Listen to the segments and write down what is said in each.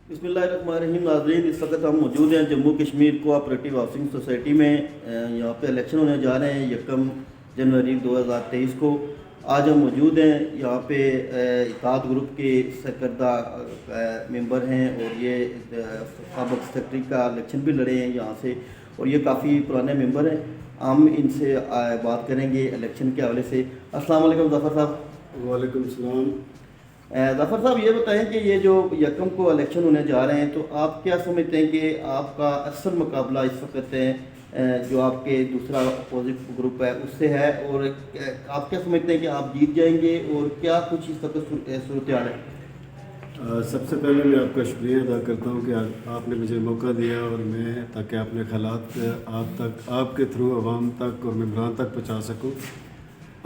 बिस्मिल्लाहिर्रहमानिर्रहीम। नाज़रीन, इस वक्त हम मौजूद हैं Jammu Kashmir cooperative housing society में। यहाँ पे इलेक्शन होने जा रहे हैं 1 जनवरी 2023 को। आज हम मौजूद हैं यहाँ पे इत्तेहाद ग्रुप के सरकर्दा मेंबर हैं और ये सबक सेक्रेटरी का इलेक्शन भी लड़े हैं यहाँ से, और ये काफ़ी पुराने मेंबर हैं। हम इनसे बात करेंगे इलेक्शन के हवाले से। अस्सलाम वालेकुम ज़फ़र साहब। वालेकुम सलाम। ज़फ़र साहब, ये बताएं कि ये जो 1 को इलेक्शन होने जा रहे हैं, तो आप क्या समझते हैं कि आपका असल मुकाबला इस वक्त जो आपके दूसरा अपोजिट ग्रुप है उससे है, और आप क्या समझते हैं कि आप जीत जाएंगे, और क्या कुछ इस वक्त सूरत हाल है? सबसे पहले मैं आपका शुक्रिया अदा करता हूँ कि आपने मुझे मौका दिया और मैं ताकि अपने ख़यालात आप तक, आपके थ्रू आवाम तक और मेम्बरान तक पहुँचा सकूँ।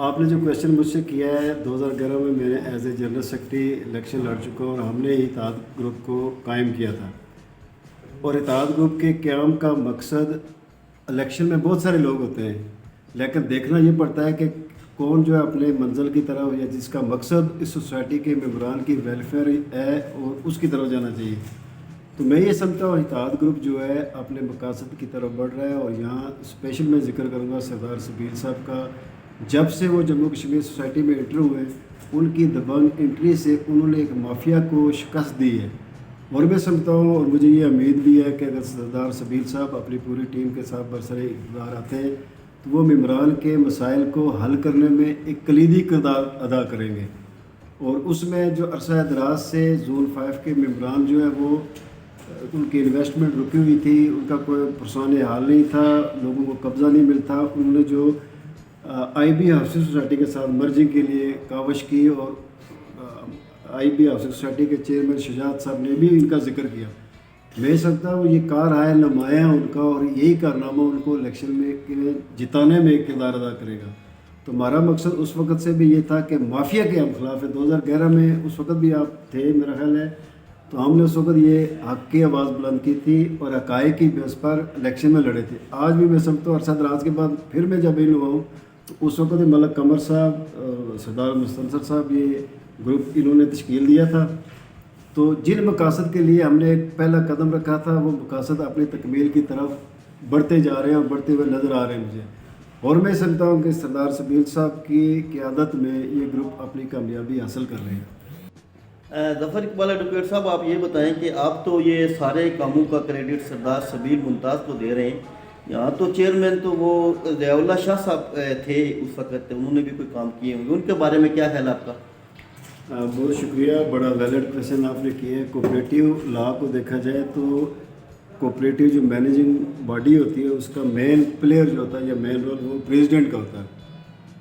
आपने जो क्वेश्चन मुझसे किया है, 2011 में मैंने as a general secretary election लड़ चुका हूँ और हमने ही इत्तेहाद ग्रुप को कायम किया था। और इत्तेहाद ग्रुप के क़याम का मकसद, इलेक्शन में बहुत सारे लोग होते हैं, लेकिन देखना ये पड़ता है कि कौन जो है अपने मंजिल की तरफ, या जिसका मकसद इस सोसाइटी के मेम्बरान की वेलफेयर है और उसकी तरफ जाना चाहिए। तो मैं ये समझता हूँ इत्तेहाद ग्रुप जो है अपने मकासद की तरफ बढ़ रहा है। और यहाँ स्पेशल मैं जिक्र करूँगा सरदार सबील साहब का। जब से वो जम्मू कश्मीर सोसाइटी में एंटर हुए, उनकी दबंग एंट्री से उन्होंने एक माफिया को शिकस्त दी है। और मैं समझता हूँ और मुझे ये उम्मीद भी है कि अगर सरदार सबील साहब अपनी पूरी टीम के साथ बरसरे इक़्तिदार आते हैं तो वो मेम्बरान के मसाइल को हल करने में एक कलीदी किरदार अदा करेंगे। और उसमें जो अरसा दराज से जोन 5 के मेम्बरान जो है वो उनकी इन्वेस्टमेंट रुकी हुई थी, उनका कोई पुरसान हाल नहीं था, लोगों को कब्ज़ा नहीं मिलता। उन्होंने जो IB हाउसिंग सोसाइटी के साथ मर्जिंग के लिए कावश की, और IB हाउसिंग सोसाइटी के चेयरमैन शुजात साहब ने भी इनका जिक्र किया। मैं समझता हूँ ये कार आए नुमाया उनका, और यही कारनामा उनको इलेक्शन में जिताने में किरदार अदा करेगा। तो हमारा मकसद उस वक़्त से भी ये था कि माफिया के हम खिलाफ है। 2011 में उस वक़्त भी आप थे मेरा ख्याल है, तो हमने उस वक़्त ये हक़ की आवाज़ बुलंद की थी और हक़ाइक़ की बेस पर इलेक्शन में लड़े थे। आज भी मैं समझता हूँ अरसा दराज के बाद फिर मैं जब इन हुआ हूँ, तो उस वक़्त मलक कमर साहब, सरदार मुस्तनसर साहब, ये ग्रुप इन्होंने तश्कील दिया था। तो जिन मकासद के लिए हमने एक पहला कदम रखा था, वो मकासद अपनी तकमील की तरफ बढ़ते जा रहे हैं और बढ़ते हुए नज़र आ रहे हैं मुझे। और मैं समझता हूँ कि सरदार सबील साहब की क़यादत में ये ग्रुप अपनी कामयाबी हासिल कर रहे हैं। ज़फ़र इकबाल एडवोकेट साहब, आप ये बताएं कि आप तो ये सारे कामों का क्रेडिट सरदार सबील मुमताज़ को दे रहे हैं। यहाँ तो चेयरमैन तो वो ज़ियाउल्लाह शाह साहब थे उस वक़्त, उन्होंने भी कोई काम किए होंगे, उनके बारे में क्या ख्याल है आपका? बहुत शुक्रिया, बड़ा वैलिड क्वेश्चन आपने किए। कोऑपरेटिव लॉ को देखा जाए तो कोऑपरेटिव जो मैनेजिंग बॉडी होती है उसका मेन प्लेयर जो होता है या मेन रोल वो प्रेसिडेंट का होता है।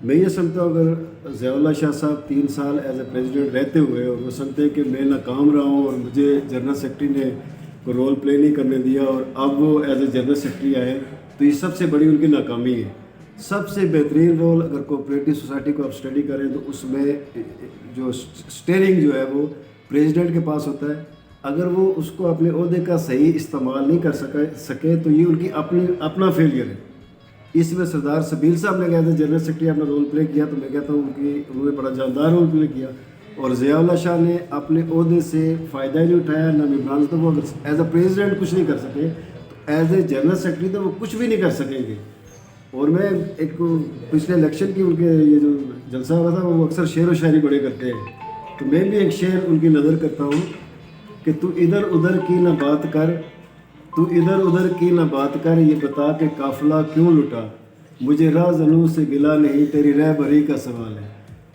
मैं ये समझता हूँ अगर ज़ियाउल्लाह शाह साहब 3 साल एज ए प्रेसिडेंट रहते हुए और वो समझते हैं कि मैं नाकाम रहा हूँ और मुझे जनरल सेक्रेटरी ने कोई रोल प्ले नहीं करने दिया और अब वो एज ए जनरल सेक्रेटरी आए, तो ये सबसे बड़ी उनकी नाकामी है। सबसे बेहतरीन रोल अगर कोऑपरेटिव सोसाइटी को आप स्टडी करें तो उसमें जो स्टीयरिंग जो है वो प्रेसिडेंट के पास होता है। अगर वो उसको अपने ओहदे का सही इस्तेमाल नहीं कर सके तो ये उनकी अपना फेलियर है। इसमें सरदार सबील साहब ने कहते जनरल सेक्रेटरी अपना रोल प्ले किया, तो मैं कहता हूँ उन्होंने बड़ा जानदार रोल प्ले किया। और ज़ियाउल्लाह शाह ने अपने ओहदे से फ़ायदा ही नहीं उठाया, ना मेम्बरान। तो वो अगर एज ए प्रेसिडेंट कुछ नहीं कर सके तो एज ए जनरल सेक्रेटरी तो वो कुछ भी नहीं कर सकेंगे। और मैं एक पिछले इलेक्शन की उनके ये जो जलसा हुआ था वो अक्सर शेर व शायरी बड़े करते हैं, तो मैं भी एक शेर उनकी नज़र करता हूँ कि तू इधर उधर की ना बात कर, तू इधर उधर की ना बात कर, ये बता के काफ़िला क्यों लुटा, मुझे राज़नू से गिला नहीं, तेरी रहबरी का सवाल है।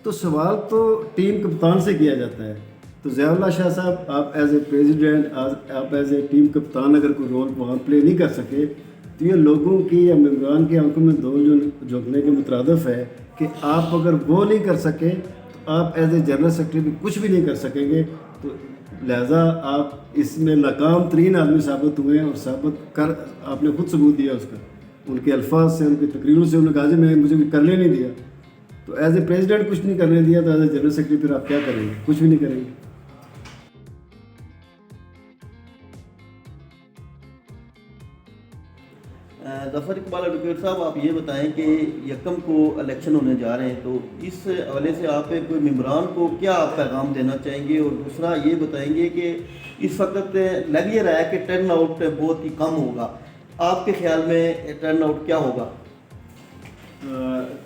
तो सवाल तो टीम कप्तान से किया जाता है। तो ज़ियाउल्लाह शाह साहब, आप एज ए प्रेसिडेंट, आप एज ए टीम कप्तान अगर कोई रोल वहाँ प्ले नहीं कर सके तो ये लोगों की या मेम्बरान की आंखों में धूल झोंकने के मुतरादिफ है कि आप अगर वो नहीं कर सके तो आप एज ए जनरल सेक्रेटरी भी कुछ भी नहीं कर सकेंगे। तो लिहाजा आप इसमें नाकाम तरीन आदमी साबित हुए हैं और साबित कर आपने खुद सबूत दिया उसका। उनके अल्फाज से, उनकी तकरीरों से उन्होंने कहा जी मैं मुझे करने नहीं दिया। तो एज ए प्रेसिडेंट कुछ नहीं करने दिया तो एज ए जनरल सेक्रेटरी फिर आप क्या करेंगे? कुछ भी नहीं करेंगे। ظفر اقبال ایڈوکیٹ صاحب، آپ یہ بتائیں کہ یکم کو الیکشن ہونے جا رہے ہیں، تو اس حوالے سے آپ کوئی ممبران کو کیا پیغام دینا چاہیں گے؟ اور دوسرا یہ بتائیں گے کہ اس وقت لگ یہ رہا ہے کہ ٹرن آؤٹ بہت ہی کم ہوگا، آپ کے خیال میں ٹرن آؤٹ کیا ہوگا؟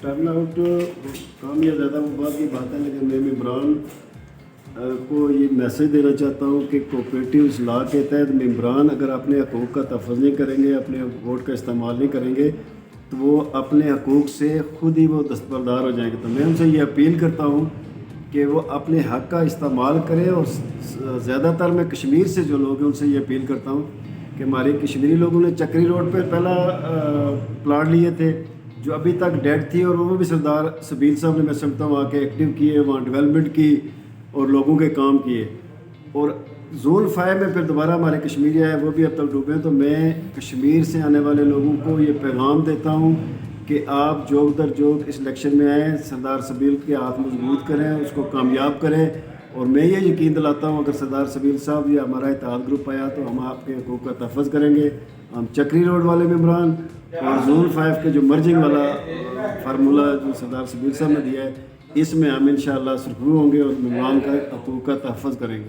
ٹرن آؤٹ کم یا زیادہ وہ بات کی بات ہے، لیکن میں ممبران کو یہ میسج دینا چاہتا ہوں کہ کوپریٹو اصلاح کے تحت ممبران اگر اپنے حقوق کا تحفظ نہیں کریں گے، اپنے ووٹ کا استعمال نہیں کریں گے، تو وہ اپنے حقوق سے خود ہی وہ دستبردار ہو جائیں گے۔ تو میں ان سے یہ اپیل کرتا ہوں کہ وہ اپنے حق کا استعمال کریں، اور زیادہ تر میں کشمیر سے جو لوگ ہیں ان سے یہ اپیل کرتا ہوں کہ ہمارے کشمیری لوگوں نے چکری روڈ پہ پہلا پلاٹ لیے تھے جو ابھی تک ڈیڈ تھی، اور وہ بھی سردار سبیل صاحب نے میں سمجھتا ہوں وہاں کے ایکٹیو کیے، وہاں ڈیولپمنٹ کی اور لوگوں کے کام کیے، اور زون 5 میں پھر دوبارہ ہمارے کشمیری آئے، وہ بھی اب تک ڈوبے ہیں۔ تو میں کشمیر سے آنے والے لوگوں کو یہ پیغام دیتا ہوں کہ آپ جوگ در جوگ اس الیکشن میں آئیں، سردار سبیل کے ہاتھ مضبوط کریں، اس کو کامیاب کریں، اور میں یہ یقین دلاتا ہوں اگر سردار سبیل صاحب یا ہمارا اتحاد گروپ آیا تو ہم آپ کے حقوق کا تحفظ کریں گے۔ ہم چکری روڈ والے ممبران اور زون 5 کے جو مرجنگ والا فارمولہ جو سردار سبیل صاحب نے دیا ہے، اس میں ہم انشاءاللہ سرخرو ہوں گے اور ممبران کا حقوق کا تحفظ کریں گے۔